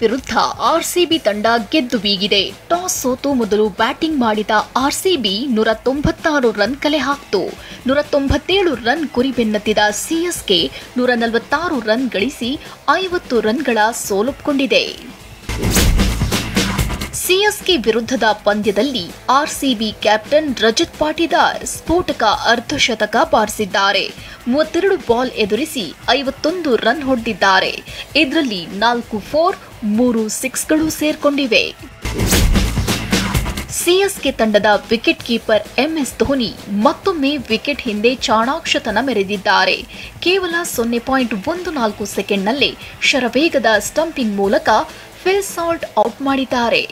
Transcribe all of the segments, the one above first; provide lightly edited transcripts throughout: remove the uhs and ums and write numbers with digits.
ವಿರುದ್ಧ ಆರ್ಸಿಬಿ ತಂಡ ಗೆದ್ದು ಬೀಗಿದೆ. ಟಾಸ್ ಸೋತು ಮೊದಲು ಬ್ಯಾಟಿಂಗ್ ಮಾಡಿದ ಆರ್ಸಿಬಿ 196 ರನ್ ಕಲೆ ಹಾಕಿತು. 197 ರನ್ ಗುರಿ ಬೆನ್ನತ್ತಿದ ಸಿಎಸ್ಕೆ 146 ರನ್ ಗಳಿಸಿ 50 ರನ್ಗಳ ಸೋಲೊಪ್ಪಿಕೊಂಡಿದೆ. ಸಿಎಸ್ಕೆ ವಿರುದ್ಧದ ಪಂದ್ಯದಲ್ಲಿ ಆರ್ಸಿಬಿ ಕ್ಯಾಪ್ಟನ್ ರಜತ್ ಪಾಟಿದಾರ್ ಸ್ಫೋಟಕ ಅರ್ಧಶತಕ ಬಾರಿಸಿದ್ದಾರೆ. 32 ಬಾಲ್ ಎದುರಿಸಿ 51 ರನ್ ಹೊಡೆದಿದ್ದಾರೆ. ಇದರಲ್ಲಿ 4 4, 3 6ಗಳು ಸೇರ್ಕೊಂಡಿವೆ. ಸಿಎಸ್ಕೆ ತಂಡದ ವಿಕೆಟ್ ಕೀಪರ್ ಎಂಎಸ್ ಧೋನಿ ಮತ್ತೊಮ್ಮೆ ವಿಕೆಟ್ ಹಿಂದೆ ಚಾಣಾಕ್ಷತನ ಮೆರೆದಿದ್ದಾರೆ. ಕೇವಲ 0.14 ಸೆಕೆಂಡ್ನಲ್ಲೇ ಶರವೇಗದ ಸ್ಟಂಪಿಂಗ್ ಮೂಲಕ ಫಿಲ್ ಸಾಲ್ಟ್ ಔಟ್ ಮಾಡಿದ್ದಾರೆ.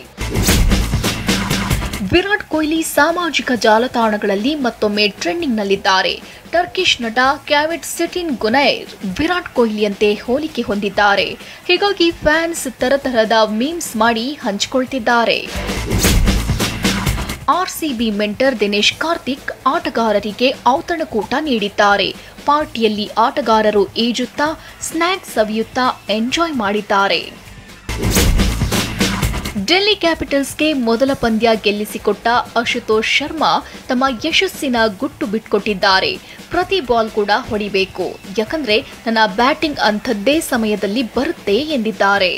ವಿರಾಟ್ ಕೊಹ್ಲಿ ಸಾಮಾಜಿಕ ಜಾಲತಾಣಗಳಲ್ಲಿ ಮತ್ತೊಮ್ಮೆ ಟ್ರೆಂಡಿಂಗ್ನಲ್ಲಿದ್ದಾರೆ. ಟರ್ಕಿಶ್ ನಟ ಕ್ಯಾವಿಟ್ ಸೆಟಿನ್ ಗುನೈರ್ ವಿರಾಟ್ ಕೊಹ್ಲಿಯಂತೆ ಹೋಲಿಕೆ ಹೊಂದಿದ್ದಾರೆ. ಹೀಗಾಗಿ ಫ್ಯಾನ್ಸ್ ತರತರದ ಮೀಮ್ಸ್ ಮಾಡಿ ಹಂಚಿಕೊಳ್ತಿದ್ದಾರೆ. ಆರ್ಸಿಬಿ ಮೆಂಟರ್ ದಿನೇಶ್ ಕಾರ್ತಿಕ್ ಆಟಗಾರರಿಗೆ ಔತಣಕೂಟ ನೀಡಿದ್ದಾರೆ. ಪಾರ್ಟಿಯಲ್ಲಿ ಆಟಗಾರರು ಈಜುತ್ತಾ ಸ್ನ್ಯಾಕ್ಸ್ ಸವಿಯುತ್ತಾ ಎಂಜಾಯ್ ಮಾಡಿದ್ದಾರೆ. ಡೆಲ್ಲಿ ಕ್ಯಾಪಿಟಲ್ಸ್ಗೆ ಮೊದಲ ಪಂದ್ಯ ಗೆಲ್ಲಿಸಿಕೊಟ್ಟ ಆಶುತೋಷ್ ಶರ್ಮಾ ತಮ್ಮ ಯಶಸ್ಸಿನ ಗುಟ್ಟು ಬಿಟ್ಕೊಟ್ಟಿದ್ದಾರೆ. ಪ್ರತಿ ಬಾಲ್ ಕೂಡ ಹೊಡಿಬೇಕು, ಯಾಕಂದ್ರೆ ನನ್ನ ಬ್ಯಾಟಿಂಗ್ ಅಂಥದ್ದೇ ಸಮಯದಲ್ಲಿ ಬರುತ್ತೆ ಎಂದಿದ್ದಾರೆ.